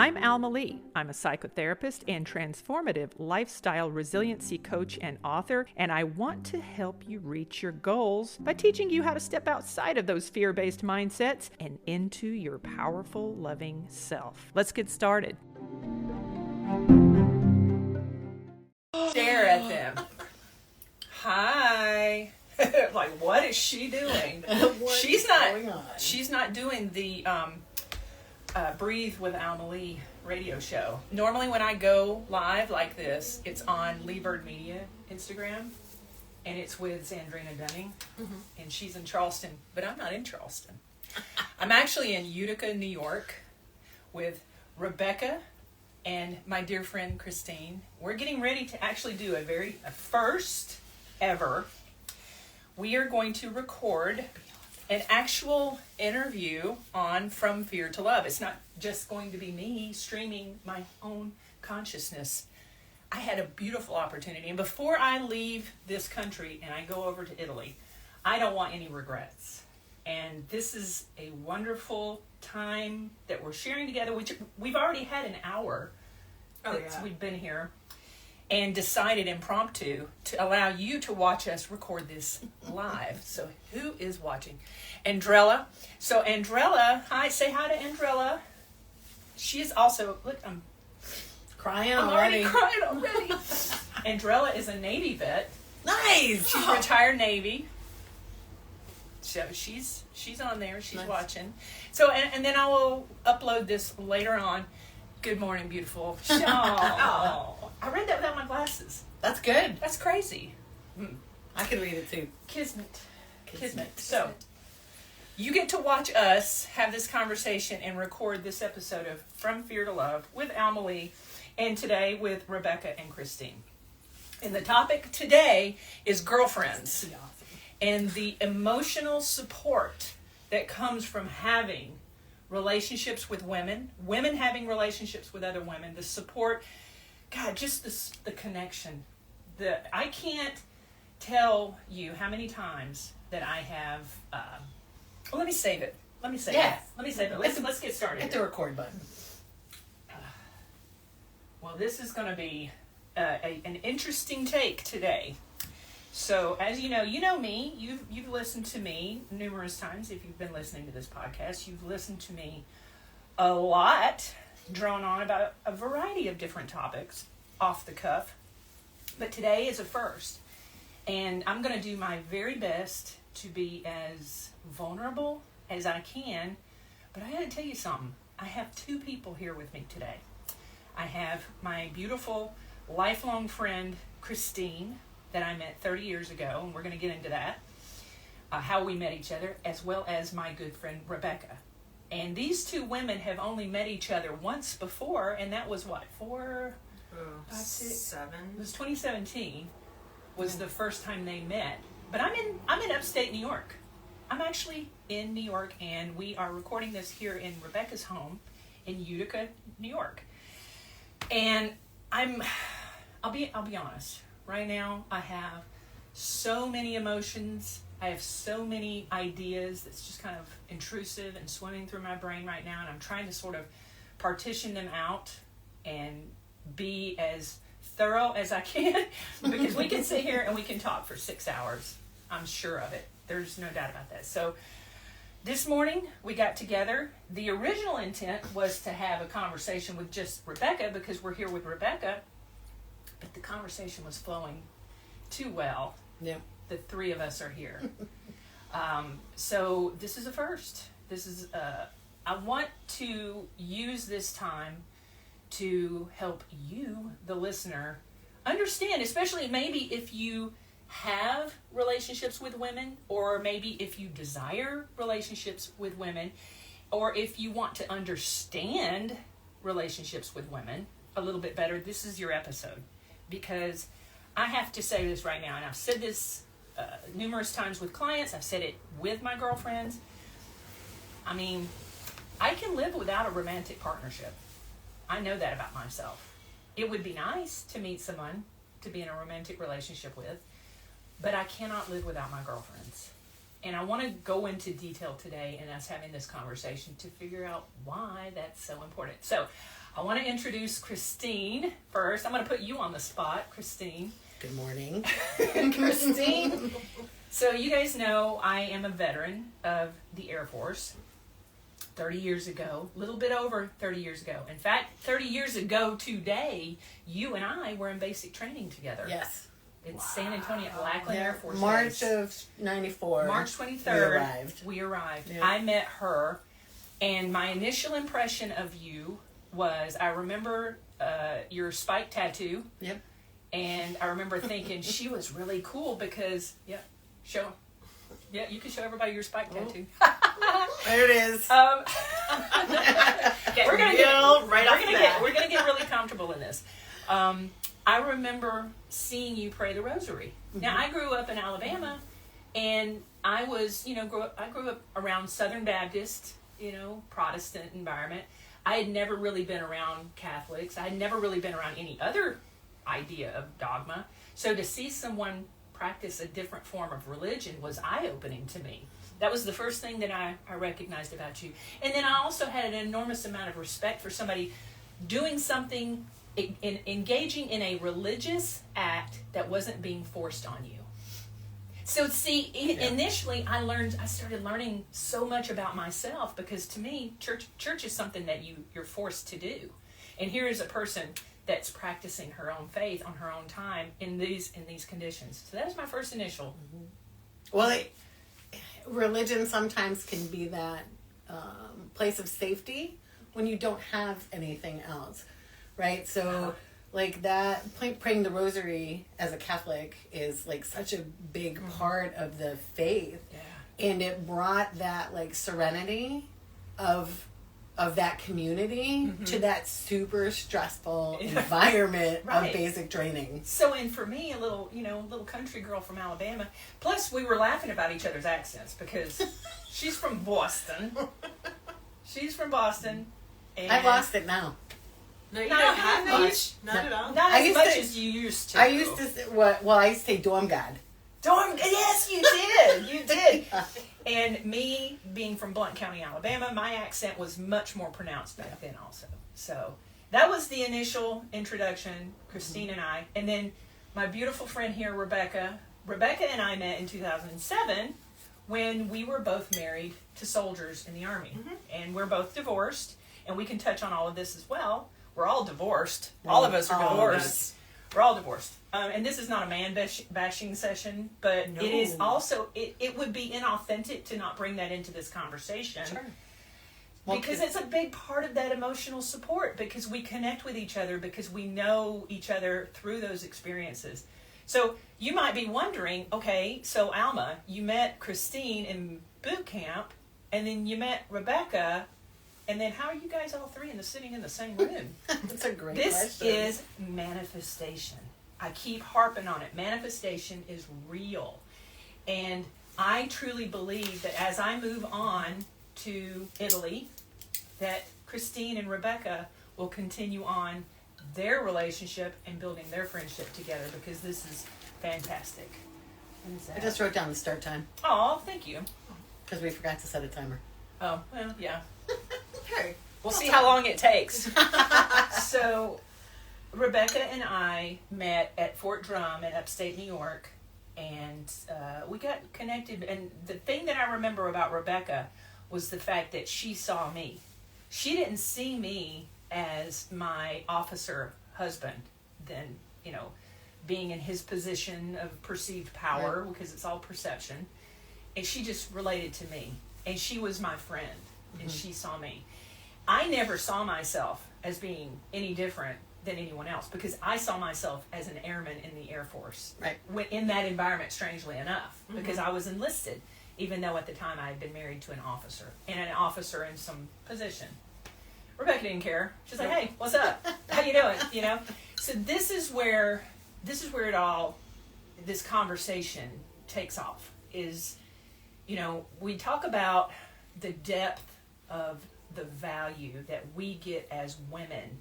I'm Alma Leigh. I'm a psychotherapist and transformative lifestyle resiliency coach and author, and I want to help you reach your goals by teaching you how to step outside of those fear-based mindsets and into your powerful, loving self. Let's get started. Stare at them. Hi. Like, what is she doing? She's not doing the Breathe with Alma Leigh radio show. Normally when I go live like this, it's on Leigh Bird Media Instagram, and it's with Zandrina Dunning, and she's in Charleston, but I'm not in Charleston. I'm actually in Utica, New York, with Rebecca and my dear friend Christine. We're getting ready to actually do a first ever. We are going to record an actual interview on From Fear to Love. It's not just going to be me streaming my own consciousness. I had a beautiful opportunity. And before I leave this country and I go over to Italy, I don't want any regrets. And this is a wonderful time that we're sharing together, which we've already had an hour that we've been here, and decided impromptu to allow you to watch us record this live. So who is watching? Andrella. So Andrella, hi, say hi to Andrella. She is also, look, I'm crying already. already. Andrella is a Navy vet. Nice. She's retired Navy. So she's on there. She's nice. Watching. So, and then I will upload this later on. Good morning, beautiful. Oh. I read that without my glasses. That's good. That's crazy. I can read it too. Kismet. So, you get to watch us have this conversation and record this episode of From Fear to Love with Alma Leigh, and today with Rebecca and Christine. And the topic today is girlfriends and the emotional support that comes from having relationships with women having relationships with other women, the support. God, just the connection. I can't tell you how many times that I have. Let me save it. Let's get started. Hit the record button. Well, this is going to be an interesting take today. So, as you know me. You've listened to me numerous times. If you've been listening to this podcast, you've listened to me a lot, drawn on about a variety of different topics off the cuff. But today is a first. And I'm going to do my very best to be as vulnerable as I can. But I got to tell you something. I have two people here with me today. I have my beautiful lifelong friend, Christine, that I met 30 years ago. And we're going to get into that, how we met each other, as well as my good friend, Rebecca. And these two women have only met each other once before, and that was what, 7? It was 2017 was the first time they met. But I'm in upstate New York. I'm actually in New York, and we are recording this here in Rebecca's home in Utica, New York. And I'll be honest. Right now, I have so many emotions. I have so many ideas that's just kind of intrusive and swimming through my brain right now, and I'm trying to sort of partition them out and be as thorough as I can, because we can sit here and we can talk for 6 hours. I'm sure of it. There's no doubt about that. So this morning we got together. The original intent was to have a conversation with just Rebecca, because we're here with Rebecca, but the conversation was flowing too well. Yep. The three of us are here. So this is a first. I want to use this time to help you, the listener, understand, especially maybe if you have relationships with women, or maybe if you desire relationships with women, or if you want to understand relationships with women a little bit better, this is your episode. Because I have to say this right now, and I've said this numerous times with clients. I've said it with my girlfriends. I mean, I can live without a romantic partnership. I know that about myself. It would be nice to meet someone to be in a romantic relationship with, but I cannot live without my girlfriends. And I want to go into detail today in us having this conversation to figure out why that's so important. So I want to introduce Christine first. I'm going to put you on the spot, Christine. Good morning. Christine. So you guys know I am a veteran of the Air Force. 30 years ago, a little bit over 30 years ago. In fact, 30 years ago today, you and I were in basic training together. Yes. It's San Antonio at Lackland Air Force March Base. of 94. March 23rd. We arrived. Yeah. I met her, and my initial impression of you was, I remember your spike tattoo. Yep. And I remember thinking she was really cool because, show. Yeah, you can show everybody your spike tattoo. There it is. We're gonna get really comfortable in this. I remember seeing you pray the rosary. Mm-hmm. Now I grew up in Alabama, and I was, grew up around Southern Baptist, Protestant environment. I had never really been around Catholics. I had never really been around any other idea of dogma. So to see someone practice a different form of religion was eye-opening to me. That was the first thing that I recognized about you. And then I also had an enormous amount of respect for somebody doing something, engaging in a religious act that wasn't being forced on you. So see, initially I started learning so much about myself, because to me, church is something that you're forced to do. And here is a person that's practicing her own faith on her own time in these conditions. So that was my first initial. Mm-hmm. Well, religion sometimes can be that place of safety when you don't have anything else, right? So like that, praying the rosary as a Catholic is like such a big part of the faith. Yeah. And it brought that like serenity of that community to that super stressful environment of basic training. So, and for me, a little country girl from Alabama, plus we were laughing about each other's accents because she's from Boston. And I've lost it now. No, you don't have much. Not at all. Not as much as you used to. I used to say, I used to say dorm god. Yes, you did. You did. And me being from Blount County, Alabama, my accent was much more pronounced back then also. So that was the initial introduction, Christine and I. And then my beautiful friend here, Rebecca. Rebecca and I met in 2007 when we were both married to soldiers in the Army. Mm-hmm. And we're both divorced. And we can touch on all of this as well. We're all divorced. All of us are divorced. We're all divorced. And this is not a man bashing session, but it is also, it would be inauthentic to not bring that into this conversation. Sure. Because it's a big part of that emotional support, because we connect with each other, because we know each other through those experiences. So you might be wondering, okay, so Alma, you met Christine in boot camp, and then you met Rebecca, and then how are you guys all three sitting in the same room? That's a great question. This is manifestation. I keep harping on it. Manifestation is real. And I truly believe that as I move on to Italy, that Christine and Rebecca will continue on their relationship and building their friendship together, because this is fantastic. I just wrote down the start time. Oh, thank you. Because we forgot to set a timer. Oh, well, yeah. Hey, we'll see how long it takes. So Rebecca and I met at Fort Drum in upstate New York, and we got connected. And the thing that I remember about Rebecca was the fact that she saw me. She didn't see me as my officer husband, then, being in his position of perceived power, because it's all perception. And she just related to me. And she was my friend, and she saw me. I never saw myself as being any different than anyone else, because I saw myself as an airman in the Air Force. Right. In that environment, strangely enough, because I was enlisted, even though at the time I had been married to an officer, and an officer in some position. Rebecca didn't care. She's like, "Hey, what's up? How you doing?" So this is where this conversation takes off. Is, we talk about the depth of the value that we get as women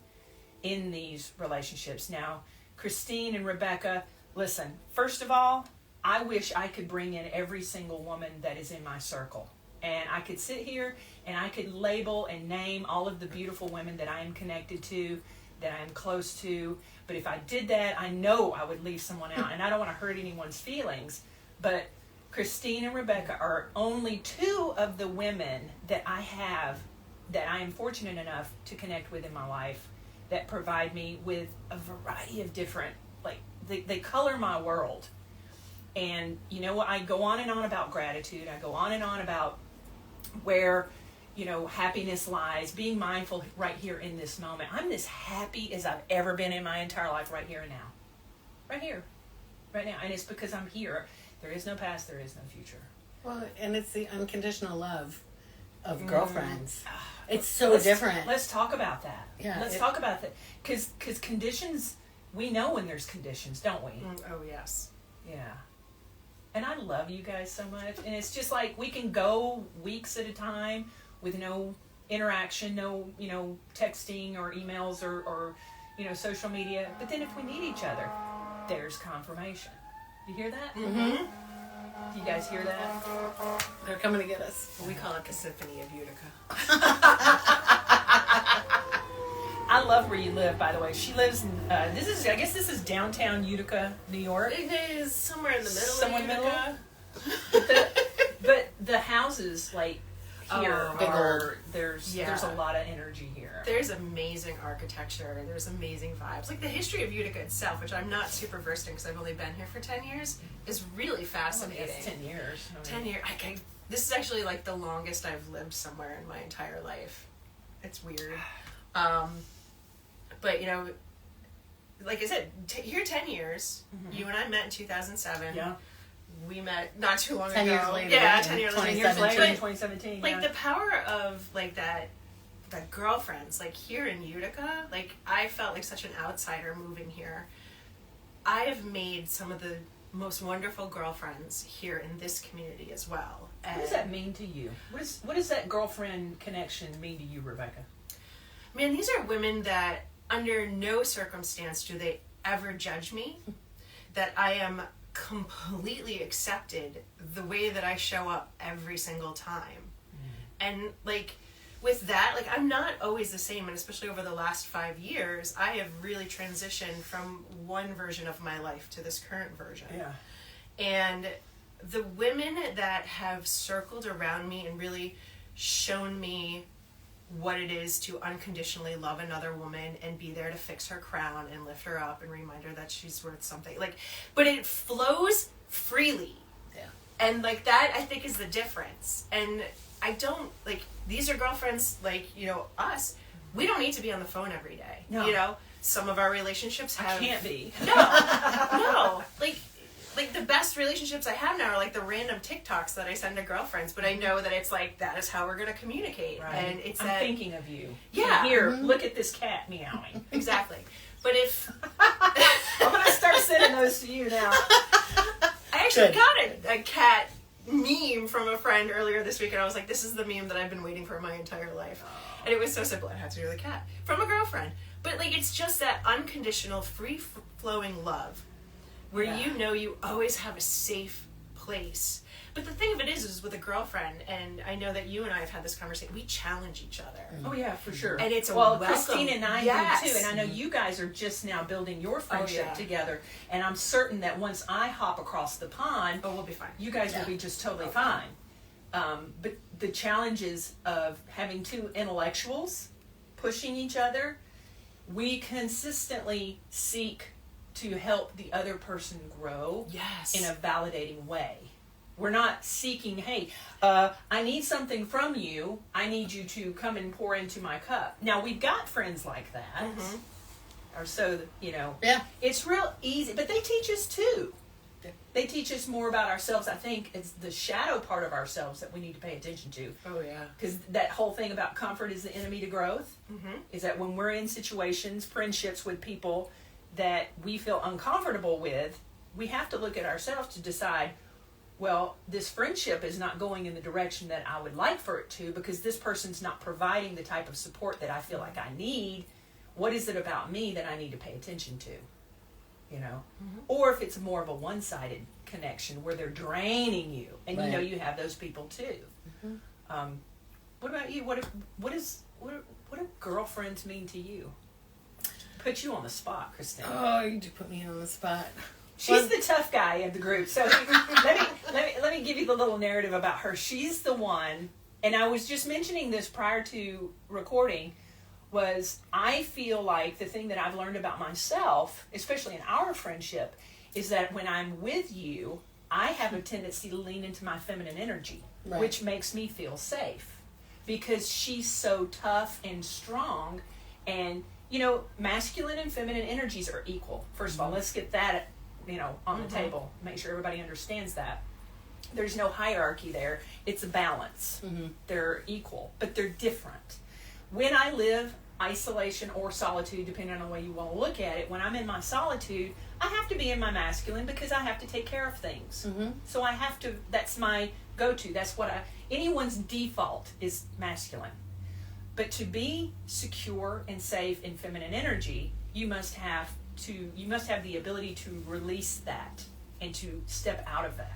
in these relationships. Now, Christine and Rebecca, listen, first of all, I wish I could bring in every single woman that is in my circle. And I could sit here and I could label and name all of the beautiful women that I am connected to, that I am close to. But if I did that, I know I would leave someone out. And I don't want to hurt anyone's feelings. But Christine and Rebecca are only two of the women that I have that I am fortunate enough to connect with in my life that provide me with a variety of different, like, they color my world. And, you know, I go on and on about gratitude. I go on and on about where, you know, happiness lies, being mindful right here in this moment. I'm as happy as I've ever been in my entire life right here and now. Right here. Right now. And it's because I'm here. There is no past, there is no future. Well, and it's the unconditional love of girlfriends. It's so different. Let's talk about that. Yeah, let's talk about that. Because conditions, we know when there's conditions, don't we? Oh, yes. Yeah. And I love you guys so much. And it's just like we can go weeks at a time with no interaction, no, you know, texting or emails or you know, social media. But then if we need each other, there's confirmation. You hear that? Mm-hmm. Do you guys hear that? They're coming to get us. We call it the Symphony of Utica. I love where you live, by the way. She lives in, I guess this is downtown Utica, New York. It is somewhere in the middle Somewhere of in the Utica. But the houses, like, here Oh, are, there's Yeah. a lot of energy here. There's amazing architecture. There's amazing vibes. Like the history of Utica itself, which I'm not super versed in because I've only been here for 10 years, is really fascinating. That's 10 years. I mean, 10 years. This is actually like the longest I've lived somewhere in my entire life. It's weird. But, you know, like I said, here 10 years. Mm-hmm. You and I met in 2007. Yeah. We met not too long 10 ago. years later. Yeah, 10 years 10 later. years later in But, 2017. like, yeah. the power of, like, that girlfriends, like, here in Utica, like, I felt like such an outsider moving here. I have made some of the most wonderful girlfriends here in this community as well. What does that mean to you? What does that girlfriend connection mean to you, Rebecca? Man, these are women that under no circumstance do they ever judge me, that I am completely accepted the way that I show up every single time. And like with that, like I'm not always the same, and especially over the last 5 years, I have really transitioned from one version of my life to this current version. Yeah. And the women that have circled around me and really shown me what it is to unconditionally love another woman and be there to fix her crown and lift her up and remind her that she's worth something. Like, but it flows freely. Yeah. And like that, I think, is the difference. And I don't, like, these are girlfriends, like, you know, us. We don't need to be on the phone every day. No. You know, some of our relationships have... I can't be. No. Like the best relationships I have now are like the random TikToks that I send to girlfriends, but I know that it's like that is how we're going to communicate. Right. And it's I'm that, thinking of you. Yeah. And here, look at this cat meowing. exactly. But if I'm going to start sending those to you now. I actually Good. got a cat meme from a friend earlier this week, and I was like, this is the meme that I've been waiting for my entire life. And it was so simple. It had to do with a cat from a girlfriend. But like, it's just that unconditional, free-flowing love where you know you always have a safe place. But the thing of it is with a girlfriend, and I know that you and I have had this conversation, we challenge each other. Oh yeah, for sure. And it's a well, welcome. Christine and I Yes. do too, and I know you guys are just now building your friendship yeah. together. And I'm certain that once I hop across the pond, But we'll be fine. you guys will be just totally fine. But the challenges of having two intellectuals pushing each other, we consistently seek to help the other person grow Yes. in a validating way. We're not seeking, hey, I need something from you. I need you to come and pour into my cup. Now, we've got friends like that. Mhm. Or so, you know. Yeah. It's real easy. But they teach us too. They teach us more about ourselves. I think it's the shadow part of ourselves that we need to pay attention to. Oh, yeah. Because that whole thing about comfort is the enemy to growth. Mm-hmm. Is that when we're in situations, friendships with people that we feel uncomfortable with, we have to look at ourselves to decide, well, this friendship is not going in the direction that I would like for it to because this person's not providing the type of support that I feel like I need. What is it about me that I need to pay attention to? you know, or if it's more of a one-sided connection where they're draining you, and you know you have those people too. What about you? What do girlfriends mean to you? Put you on the spot, Christine. Oh, you do put me on the spot. She's the tough guy in the group. So let me give you the little narrative about her. She's the one, and I was just mentioning this prior to recording, was I feel like the thing that I've learned about myself, especially in our friendship, is that when I'm with you, I have a tendency to lean into my feminine energy, which makes me feel safe, because she's so tough and strong. And, you know, masculine and feminine energies are equal. First of all, let's get that, you know, on the table. Make sure everybody understands that. There's no hierarchy there. It's a balance. They're equal, but they're different. When I live isolation or solitude, depending on the way you want to look at it, when I'm in my solitude, I have to be in my masculine because I have to take care of things. So I have to, that's my go-to. That's what anyone's default is masculine. But to be secure and safe in feminine energy, you must have the ability to release that and to step out of that.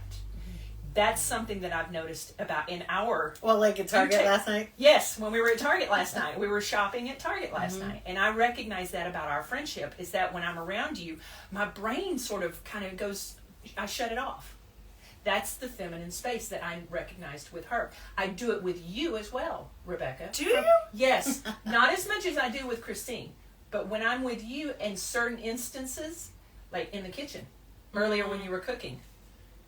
That's something that I've noticed about in our... Well, like at Target last night? Yes, when we were at Target last night. We were shopping at Target last night. And I recognize that about our friendship, is that when I'm around you, my brain sort of kind of goes... I shut it off. That's the feminine space that I recognized with her. I do it with you as well, Rebecca. Do you? Yes. Not as much as I do with Christine. But when I'm with you in certain instances, like in the kitchen, earlier when you were cooking,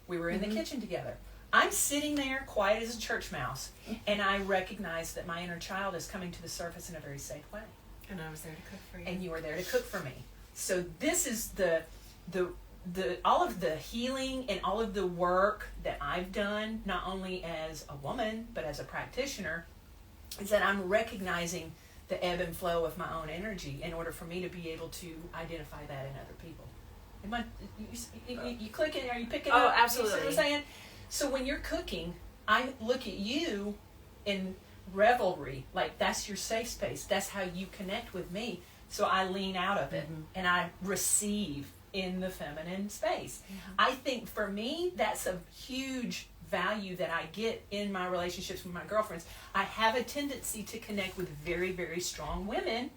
we were in the kitchen together. I'm sitting there quiet as a church mouse, and I recognize that my inner child is coming to the surface in a very safe way. And I was there to cook for you. And you were there to cook for me. So this is the all of the healing and all of the work that I've done, not only as a woman, but as a practitioner, is that I'm recognizing the ebb and flow of my own energy in order for me to be able to identify that in other people. You clicking? Are you picking up? Oh, absolutely. You see what I'm saying? So when you're cooking, I look at you in revelry, like that's your safe space. That's how you connect with me. So I lean out of it and I receive in the feminine space. I think for me, that's a huge value that I get in my relationships with my girlfriends. I have a tendency to connect with very, very strong women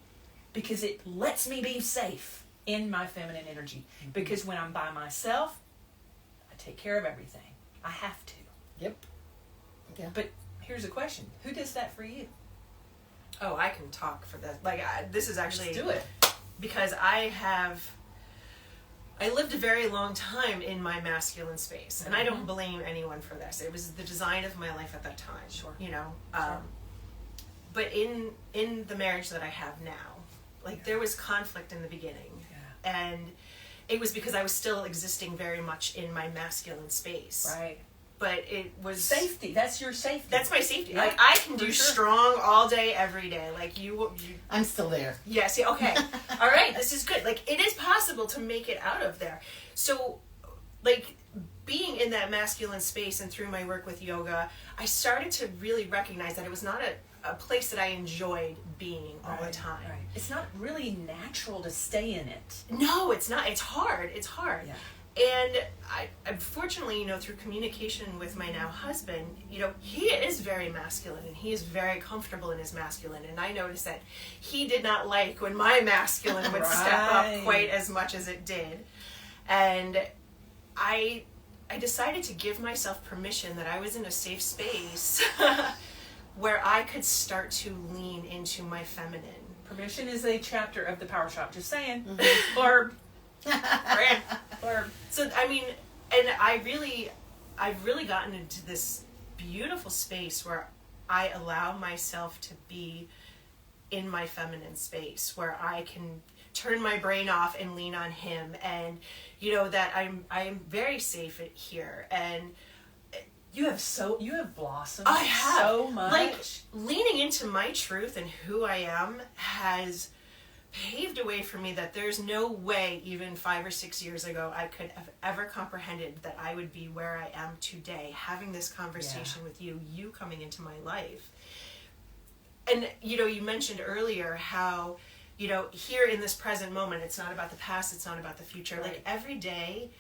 because it lets me be safe in my feminine energy. Because when I'm by myself, I take care of everything. I have to. Yep. Yeah. But here's a question. Who does that for you? Oh, I can talk for this. This is actually... Let's do it. Because I lived a very long time in my masculine space. And I don't blame anyone for this. It was the design of my life at that time. Sure. You know? But in the marriage that I have now, there was conflict in the beginning. And it was because I was still existing very much in my masculine space. Right. But it was... Safety. That's your safety. That's my safety. Yeah. I can do strong all day, every day. You I'm still there. Yes. Yeah, okay. All right. This is good. It is possible to make it out of there. So, being in that masculine space and through my work with yoga, I started to really recognize that it was not a place that I enjoyed being all the time. Right. It's not really natural to stay in it. No, it's not. It's hard. Yeah. And I fortunately, through communication with my now husband, he is very masculine and he is very comfortable in his masculine. And I noticed that he did not like when my masculine would step up quite as much as it did. And I decided to give myself permission that I was in a safe space where I could start to lean into my feminine. Permission is a chapter of the Power Shop, just saying. Or so and I've really gotten into this beautiful space where I allow myself to be in my feminine space, where I can turn my brain off and lean on him, and that I'm very safe here. And you have blossomed. I have so much. Leaning into my truth and who I am has paved a way for me that there's no way, even 5 or 6 years ago, I could have ever comprehended that I would be where I am today, having this conversation with you coming into my life. And, you mentioned earlier how you know, here in this present moment, it's not about the past, it's not about the future. Right. Like every day,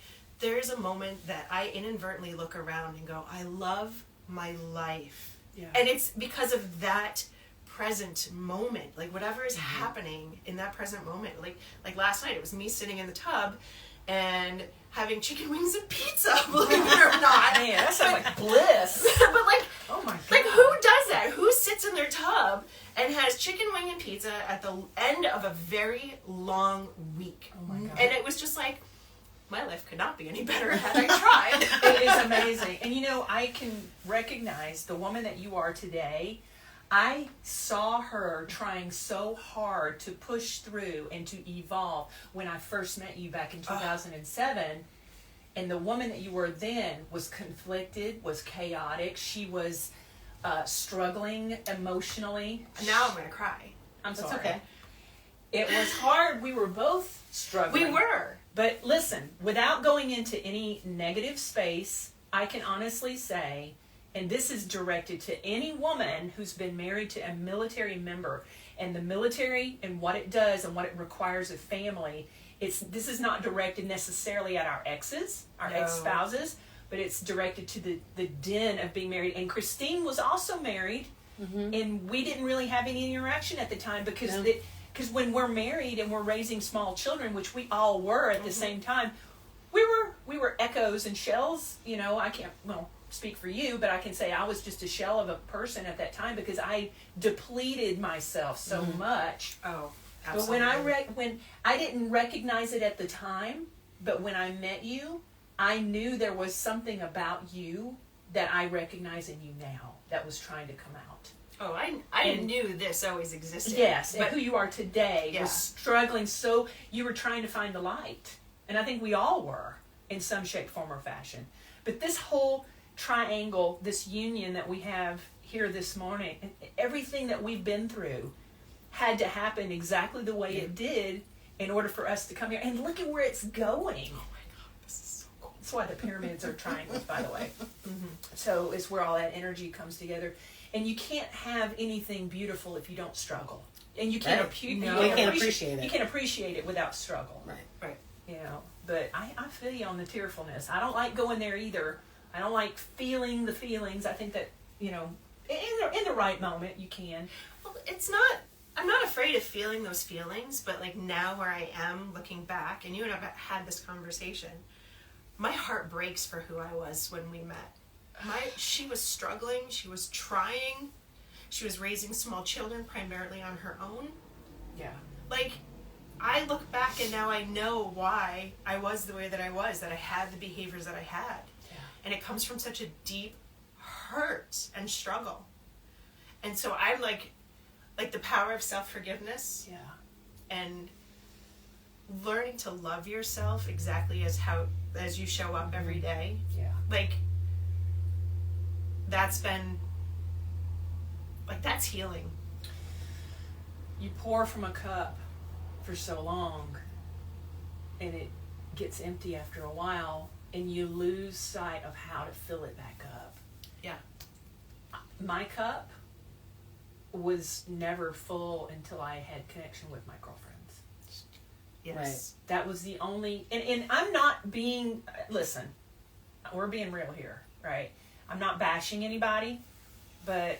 there's a moment that I inadvertently look around and go, I love my life. Yeah. And it's because of that present moment, like whatever is happening in that present moment. Like last night, it was me sitting in the tub and having chicken wings and pizza, believe it or not. Man, that sounds like bliss. But like, oh my God. like who does that? Who sits in their tub and has chicken wing and pizza at the end of a very long week? Oh my God. And it was just like, my life could not be any better had I tried. It is amazing. And you know, I can recognize the woman that you are today. I saw her trying so hard to push through and to evolve when I first met you back in 2007. And the woman that you were then was conflicted, was chaotic. She was struggling emotionally. Now I'm going to cry. I'm That's sorry. okay. It was hard. We were both struggling. We were. But listen, without going into any negative space, I can honestly say, and this is directed to any woman who's been married to a military member, and the military and what it does and what it requires of family, this is not directed necessarily at our exes, our ex-spouses, but it's directed to the den of being married. And Christine was also married, and we didn't really have any interaction at the time because because when we're married and we're raising small children, which we all were at the same time, we were echoes and shells. You know, I can't speak for you, but I can say I was just a shell of a person at that time because I depleted myself so much. Oh, absolutely. But when I didn't recognize it at the time, but when I met you, I knew there was something about you that I recognize in you now that was trying to come out. Oh, I knew this always existed. Yes, but and who you are today was struggling, so you were trying to find the light. And I think we all were in some shape, form, or fashion. But this whole triangle, this union that we have here this morning, and everything that we've been through had to happen exactly the way it did in order for us to come here. And look at where it's going. Oh my God, this is so cool. That's why the pyramids are triangles, by the way. So it's where all that energy comes together. And you can't have anything beautiful if you don't struggle. And you can't, you can't appreciate it. You can appreciate it without struggle. Right. You know, but I feel you on the tearfulness. I don't like going there either. I don't like feeling the feelings. I think that, you know, in the right moment you can. Well, I'm not afraid of feeling those feelings, but like now where I am looking back, and you and I have had this conversation, my heart breaks for who I was when we met. She was struggling, she was trying, she was raising small children primarily on her own. Yeah. Like, I look back and now I know why I was the way that I was, that I had the behaviors that I had. Yeah. And it comes from such a deep hurt and struggle. And so I'm like the power of self-forgiveness. Yeah. And learning to love yourself exactly as you show up every day. Yeah. Like, that's been, like, that's healing. You pour from a cup for so long and it gets empty after a while and you lose sight of how to fill it back up. Yeah. My cup was never full until I had connection with my girlfriends. Yes. Right. That was the only, and I'm not being, listen, we're being real here, right? I'm not bashing anybody, but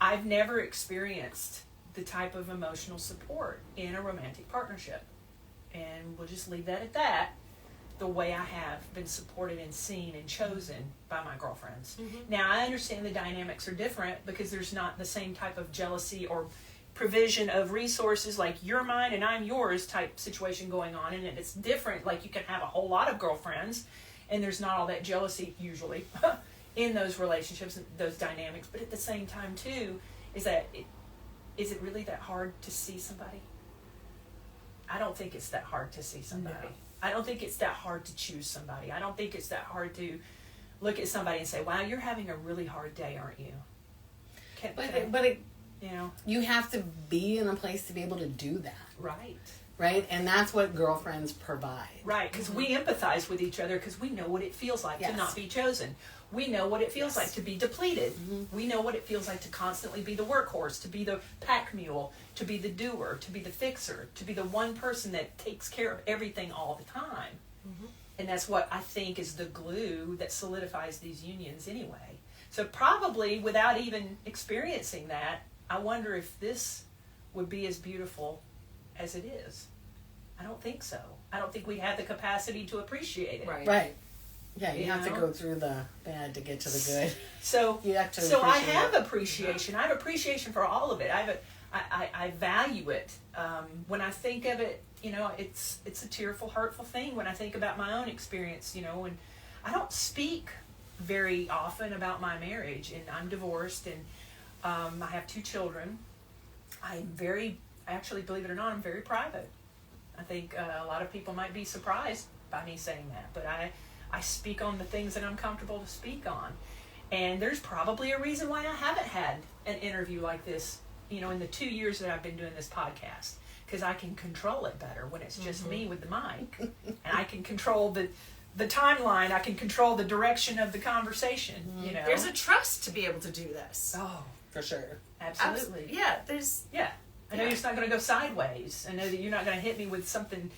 I've never experienced the type of emotional support in a romantic partnership. And we'll just leave that at that. The way I have been supported and seen and chosen by my girlfriends. Mm-hmm. Now, I understand the dynamics are different because there's not the same type of jealousy or provision of resources like you're mine and I'm yours type situation going on. And it's different. Like you can have a whole lot of girlfriends and there's not all that jealousy usually in those relationships, those dynamics. But at the same time, too, is it really that hard to see somebody? I don't think it's that hard to see somebody. No. I don't think it's that hard to choose somebody. I don't think it's that hard to look at somebody and say, wow, you're having a really hard day, aren't you? But you know, you have to be in a place to be able to do that. Right. right? And that's what girlfriends provide. Right, because we empathize with each other because we know what it feels like to not be chosen. We know what it feels like to be depleted. We know what it feels like to constantly be the workhorse, to be the pack mule, to be the doer, to be the fixer, to be the one person that takes care of everything all the time. And that's what I think is the glue that solidifies these unions anyway. So probably without even experiencing that, I wonder if this would be as beautiful as it is. I don't think so. I don't think we have the capacity to appreciate it. Right. Yeah, you have to go through the bad to get to the good. So, you have to I have appreciation. I have appreciation for all of it. I value it. When I think of it, it's a tearful, hurtful thing when I think about my own experience, and I don't speak very often about my marriage, and I'm divorced, and I have 2 children. Actually, believe it or not, I'm very private. I think a lot of people might be surprised by me saying that, but I speak on the things that I'm comfortable to speak on. And there's probably a reason why I haven't had an interview like this, in the 2 years that I've been doing this podcast, because I can control it better when it's just me with the mic. And I can control the timeline. I can control the direction of the conversation, There's a trust to be able to do this. Oh, for sure. Absolutely. Yeah, I know it's not going to go sideways. I know that you're not going to hit me with something.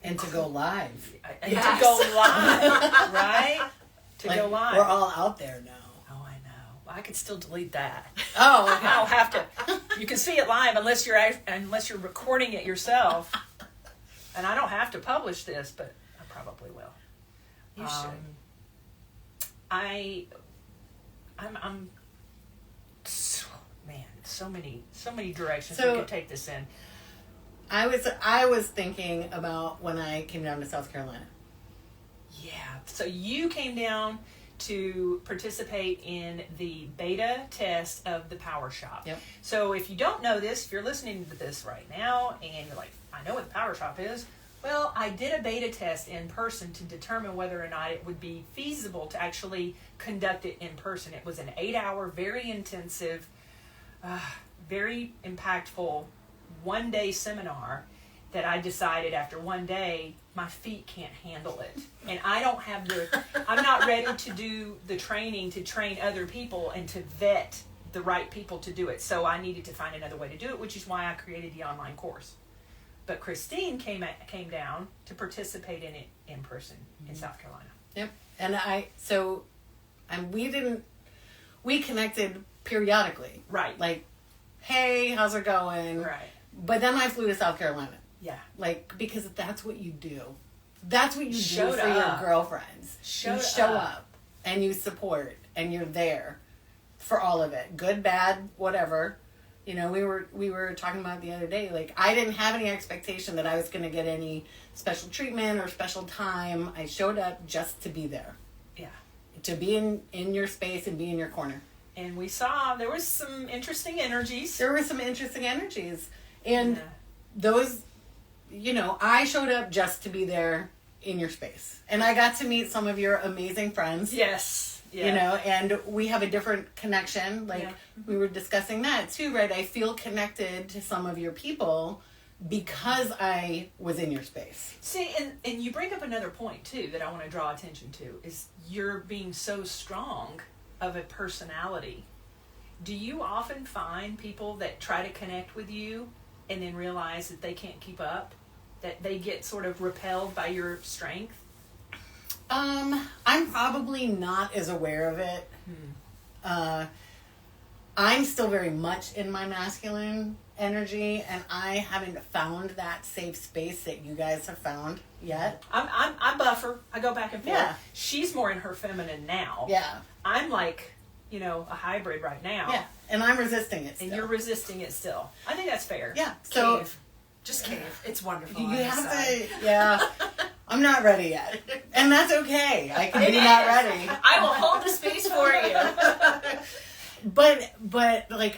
And to go live. And to go live, right? To go live. We're all out there now. Oh, I know. Well, I could still delete that. Oh, okay. I don't have to. You can see it live unless you're recording it yourself. And I don't have to publish this, but I probably will. You should. I'm so many directions So, we could take this in. I was thinking about when I came down to South Carolina. Yeah. So you came down to participate in the beta test of the Power Shop. Yep. So if you don't know this, if you're listening to this right now and you're like, I know what the Power Shop is. Well, I did a beta test in person to determine whether or not it would be feasible to actually conduct it in person. It was an 8-hour, very intensive, very impactful one-day seminar that I decided after one day my feet can't handle it, and I'm not ready to do the training to train other people and to vet the right people to do it. So I needed to find another way to do it, which is why I created the online course. But Christine came down to participate in it in person in South Carolina. Yep. And we connected periodically. Right. Like, hey, how's it going? Right. But then I flew to South Carolina. Yeah. Because that's what you do. That's what you do for your girlfriends. You show up and you support and you're there for all of it. Good, bad, whatever. We were talking about it the other day. Like, I didn't have any expectation that I was going to get any special treatment or special time. I showed up just to be there. Yeah. To be in your space and be in your corner. And we saw there was some interesting energies. And those, I showed up just to be there in your space. And I got to meet some of your amazing friends. Yes. Yeah. And we have a different connection. We were discussing that too, right? I feel connected to some of your people because I was in your space. See, and you bring up another point too that I want to draw attention to is you're being so strong of a personality. Do you often find people that try to connect with you and then realize that they can't keep up? That they get sort of repelled by your strength? I'm probably not as aware of it. I'm still very much in my masculine energy, and I haven't found that safe space that you guys have found yet. I buffer. I go back and forth. Yeah. She's more in her feminine now. Yeah. I'm like, a hybrid right now. Yeah. And I'm resisting it still. And you're resisting it still. I think that's fair. Yeah. So Just cave. It's wonderful. You have to. Yeah. I'm not ready yet, and that's okay. I can be not ready. I will hold the space for you. But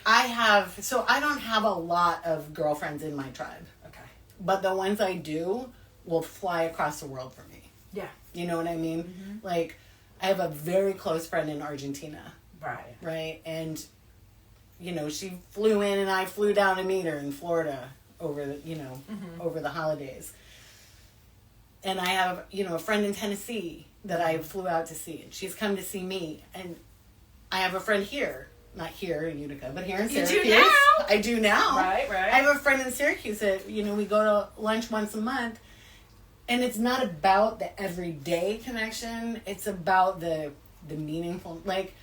I don't have a lot of girlfriends in my tribe. Okay. But the ones I do will fly across the world for me. Yeah. You know what I mean? Mm-hmm. Like, I have a very close friend in Argentina. Right. Right? And, she flew in and I flew down to meet her in Florida. over the, over the holidays. And I have, a friend in Tennessee that I flew out to see, and she's come to see me. And I have a friend here, not here in Utica, but here in Syracuse. You do now? I do now. Right. I have a friend in Syracuse that, we go to lunch once a month. And it's not about the everyday connection. It's about the meaningful, like,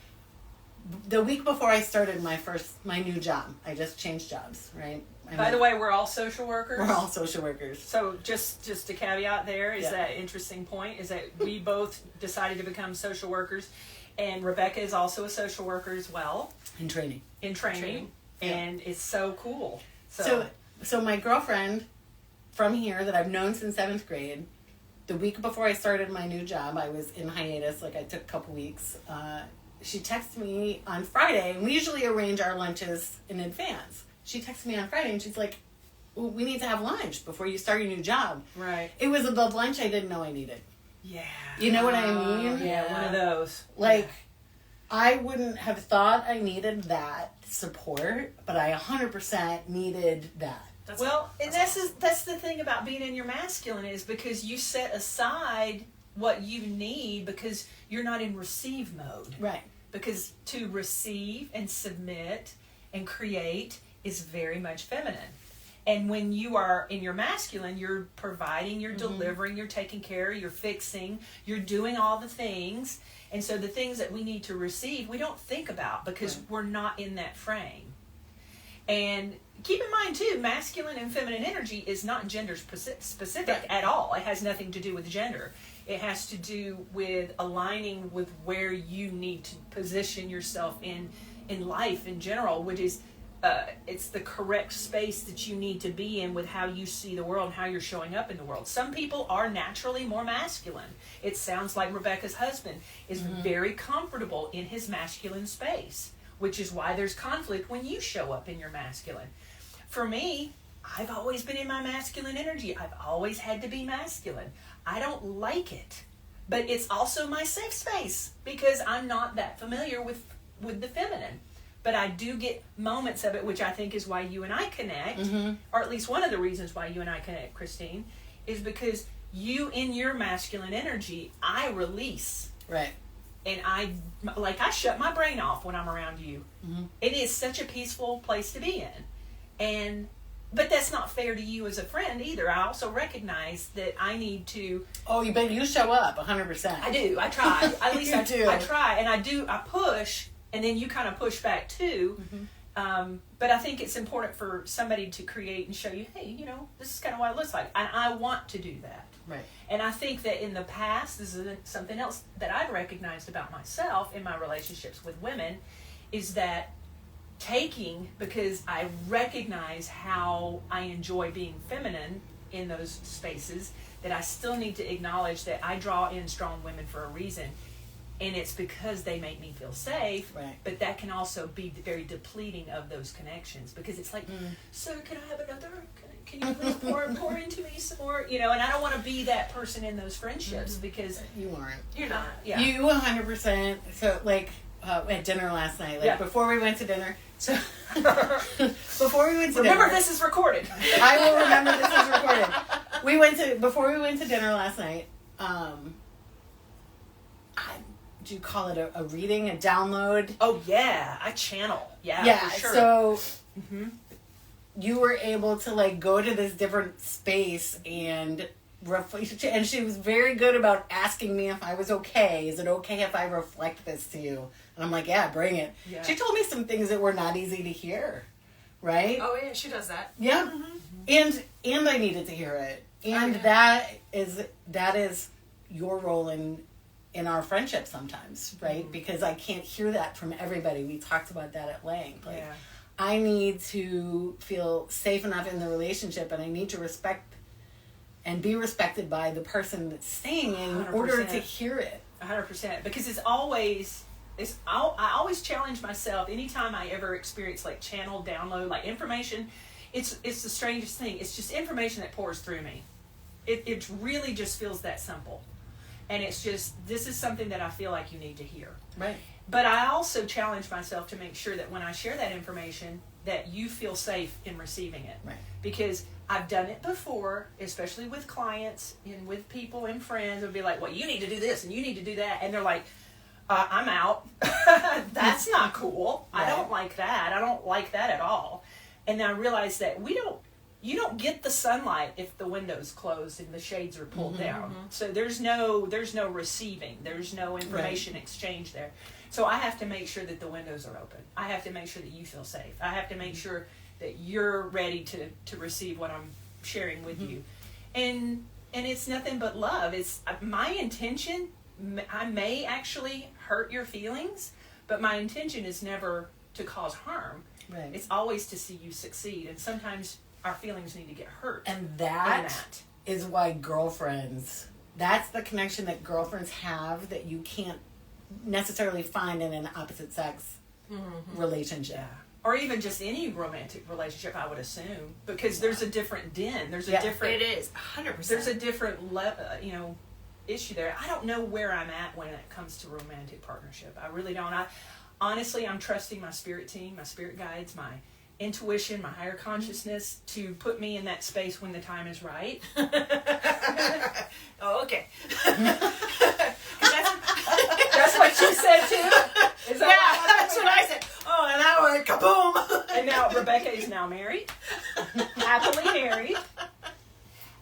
the week before I started my new job, I just changed jobs, right? By the way, we're all social workers. We're all social workers. So just a caveat there is that interesting point is that we both decided to become social workers, and Rebecca is also a social worker as well. In training. And it's so cool. So my girlfriend from here that I've known since 7th grade, the week before I started my new job, I was in hiatus, like I took a couple weeks. She texted me on Friday, and we usually arrange our lunches in advance. She texted me on Friday, and she's like, well, we need to have lunch before you start your new job. Right. It was the lunch I didn't know I needed. Yeah. You know what I mean? Yeah, one of those. Like, I wouldn't have thought I needed that support, but I 100% needed that. That's the thing about being in your masculine is because you set aside what you need because you're not in receive mode. Right. Because to receive and submit and create is very much feminine. And when you are in your masculine, you're providing, you're delivering, you're taking care, you're fixing, you're doing all the things. And so the things that we need to receive, we don't think about because we're not in that frame. And keep in mind, too, masculine and feminine energy is not gender specific at all. It has nothing to do with gender. It has to do with aligning with where you need to position yourself in life in general, which is it's the correct space that you need to be in with how you see the world and how you're showing up in the world. Some people are naturally more masculine. It sounds like Rebecca's husband is very comfortable in his masculine space, which is why there's conflict when you show up in your masculine. For me, I've always been in my masculine energy. I've always had to be masculine. I don't like it, but it's also my safe space because I'm not that familiar with the feminine. But I do get moments of it, which I think is why you and I connect, or at least one of the reasons why you and I connect, Christine, is because you, in your masculine energy, I release. Right. And I shut my brain off when I'm around you. It is such a peaceful place to be in. But that's not fair to you as a friend either. I also recognize that I need to... Oh, but you show up 100%. I do. I try. At least I do. I try. And I push, and then you kind of push back too. But I think it's important for somebody to create and show you, hey, this is kind of what it looks like. And I want to do that. Right. And I think that in the past, this is something else that I've recognized about myself in my relationships with women, is that taking, because I recognize how I enjoy being feminine in those spaces, that I still need to acknowledge that I draw in strong women for a reason. And it's because they make me feel safe, right. But that can also be very depleting of those connections because it's like, sir, can I have another? Can you please pour into me some more? And I don't want to be that person in those friendships because you aren't. You're not. Yeah. You 100%. So at dinner last night, before we went to dinner. So before we went to remember this is recorded. I will remember this is recorded. Before we went to dinner last night. Do you call it a reading, a download? Oh yeah, I channel. Yeah, for sure. So you were able to go to this different space and reflect. And she was very good about asking me if I was okay. Is it okay if I reflect this to you? And I'm like, yeah, bring it. Yeah. She told me some things that were not easy to hear, right? Oh yeah, she does that. Yeah, and I needed to hear it, and that is your role in our friendship sometimes, right? Because I can't hear that from everybody. We talked about that at length. I need to feel safe enough in the relationship, and I need to respect and be respected by the person that's staying in 100%. Order to hear it. 100%. Because I always challenge myself anytime I ever experience channel download, information. It's the strangest thing. It's just information that pours through me. It really just feels that simple. And it's just, this is something that I feel like you need to hear. Right. But I also challenge myself to make sure that when I share that information, that you feel safe in receiving it. Right. Because I've done it before, especially with clients and with people and friends. It would be like, well, you need to do this and you need to do that. And they're like, I'm out. That's not cool. Right. I don't like that. I don't like that at all. And then I realized that you don't get the sunlight if the window's closed and the shades are pulled down. So there's no receiving. There's no information exchange there. So I have to make sure that the windows are open. I have to make sure that you feel safe. I have to make sure that you're ready to receive what I'm sharing with you. And it's nothing but love. It's my intention. I may actually hurt your feelings, but my intention is never to cause harm. Right. It's always to see you succeed. And sometimes our feelings need to get hurt. And that is why girlfriends, that's the connection that girlfriends have that you can't necessarily find in an opposite sex relationship. Yeah. Or even just any romantic relationship, I would assume, because there's a different den. There's a different. It is 100%. There's a different issue there. I don't know where I'm at when it comes to romantic partnership. I really don't. Honestly, I'm trusting my spirit team, my spirit guides, my intuition, my higher consciousness to put me in that space when the time is right. Oh, okay. That's what you said too? Is that that's what I said. Oh, and now we're kaboom. And now Rebecca is now married, happily married.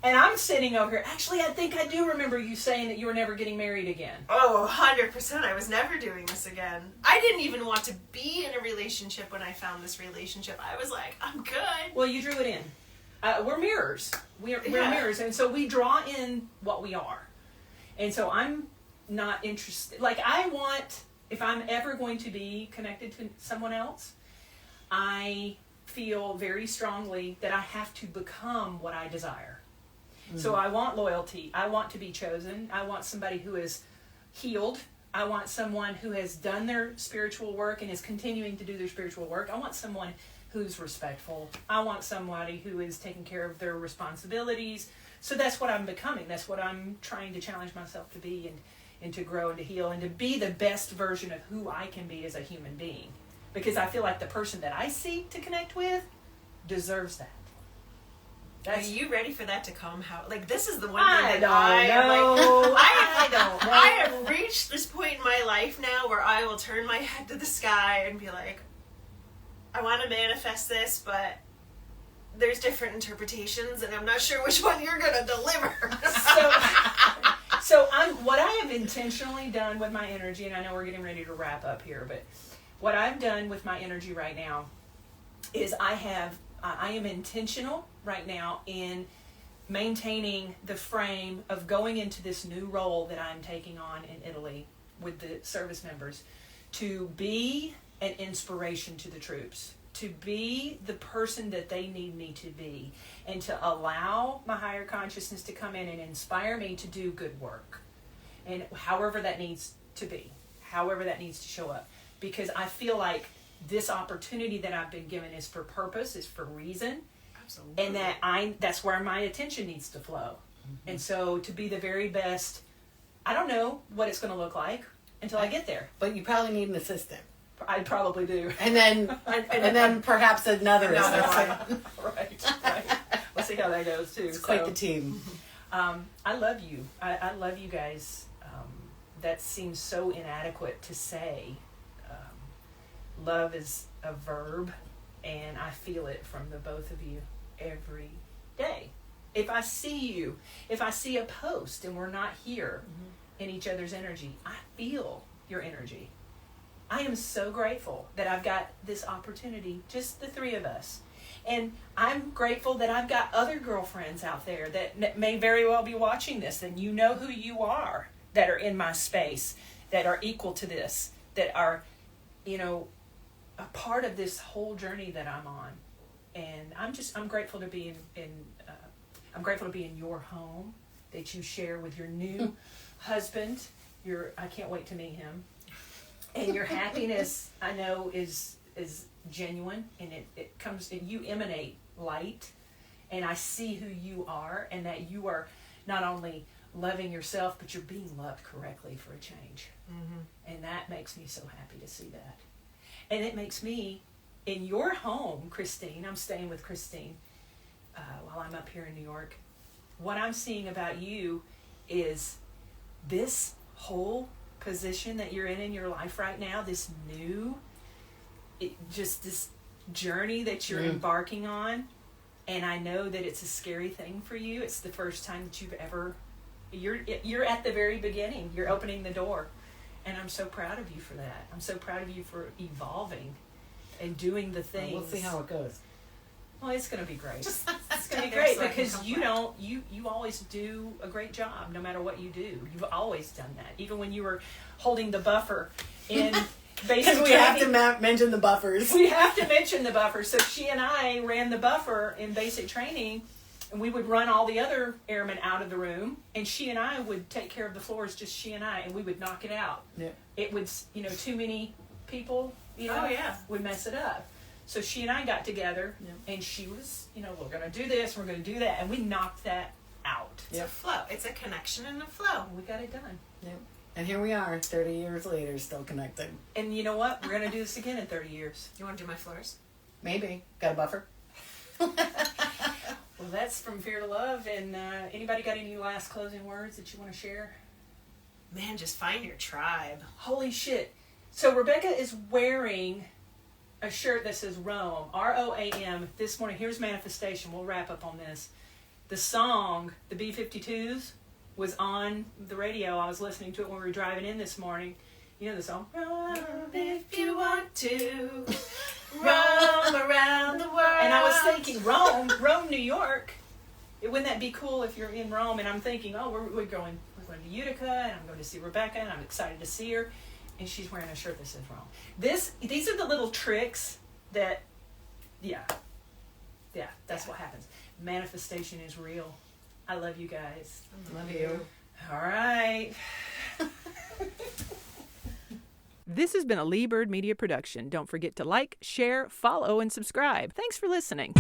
And I'm sitting over here. Actually, I think I do remember you saying that you were never getting married again. Oh, 100%. I was never doing this again. I didn't even want to be in a relationship when I found this relationship. I was like, I'm good. Well, you drew it in. We're mirrors. We're mirrors. And so we draw in what we are. And so I'm not interested. Like, if I'm ever going to be connected to someone else, I feel very strongly that I have to become what I desire. So I want loyalty. I want to be chosen. I want somebody who is healed. I want someone who has done their spiritual work and is continuing to do their spiritual work. I want someone who's respectful. I want somebody who is taking care of their responsibilities. So that's what I'm becoming. That's what I'm trying to challenge myself to be and to grow and to heal and to be the best version of who I can be as a human being. Because I feel like the person that I seek to connect with deserves that. Are you ready for that to come? This is the one I thing that don't know. I have reached this point in my life now where I will turn my head to the sky and be like, I want to manifest this, but there's different interpretations, and I'm not sure which one you're going to deliver. So what I have intentionally done with my energy, and I know we're getting ready to wrap up here, but what I've done with my energy right now is I am intentional right now in maintaining the frame of going into this new role that I'm taking on in Italy with the service members to be an inspiration to the troops, to be the person that they need me to be, and to allow my higher consciousness to come in and inspire me to do good work. And however that needs to be, however that needs to show up. Because I feel like this opportunity that I've been given is for purpose, is for reason. Absolutely. And that's where my attention needs to flow. And so to be the very best, I don't know what it's going to look like until I get there. But you probably need an assistant. I probably do. And then and then perhaps another assistant. Right. We'll see how that goes too. It's quite the team. I love you. I love you guys. That seems so inadequate to say. Love is a verb, and I feel it from the both of you every day. If I see a post and we're not here in each other's energy, I feel your energy. I am so grateful that I've got this opportunity, just the three of us. And I'm grateful that I've got other girlfriends out there that may very well be watching this, and you know who you are, that are in my space, that are equal to this, that are, a part of this whole journey that I'm on. And I'm grateful to be I'm grateful to be in your home that you share with your new husband. I can't wait to meet him. And your happiness, I know, is genuine, and it comes, and you emanate light, and I see who you are, and that you are not only loving yourself, but you're being loved correctly for a change. And that makes me so happy to see that. And it makes me, in your home, Christine, I'm staying with Christine while I'm up here in New York, what I'm seeing about you is this whole position that you're in your life right now, this new, just this journey that you're embarking on. And I know that it's a scary thing for you. It's the first time that you've ever, you're at the very beginning. You're opening the door. And I'm so proud of you for that. I'm so proud of you for evolving and doing the things. We'll see how it goes. Well, it's going to be great. It's going to be great because you always do a great job no matter what you do. You've always done that. Even when you were holding the buffer in basic training. We have to mention the buffers. We have to mention the buffers. So she and I ran the buffer in basic training, and we would run all the other airmen out of the room, and she and I would take care of the floors, just she and I, and we would knock it out. Yeah. It would, too many people, would mess it up. So she and I got together, and she was, we're going to do this, we're going to do that, and we knocked that out. It's a flow. It's a connection and a flow. We got it done. Yep. And here we are, 30 years later, still connected. And you know what? We're going to do this again in 30 years. You want to do my floors? Maybe. Got a buffer? Well, that's from Fear to Love. And anybody got any last closing words that you want to share? Man, just find your tribe. Holy shit. So Rebecca is wearing a shirt that says Rome, R-O-A-M, this morning. Here's Manifestation. We'll wrap up on this. The song, the B-52s, was on the radio. I was listening to it when we were driving in this morning. You know the song? Rome if you want to, roam around the world. And I was thinking, Rome, New York. Wouldn't that be cool if you're in Rome? And I'm thinking, we're going to Utica, and I'm going to see Rebecca, and I'm excited to see her. And she's wearing a shirt that says Rome. These are the little tricks that, that's what happens. Manifestation is real. I love you guys. Love you. All right. This has been a Leigh Bird Media production. Don't forget to like, share, follow, and subscribe. Thanks for listening.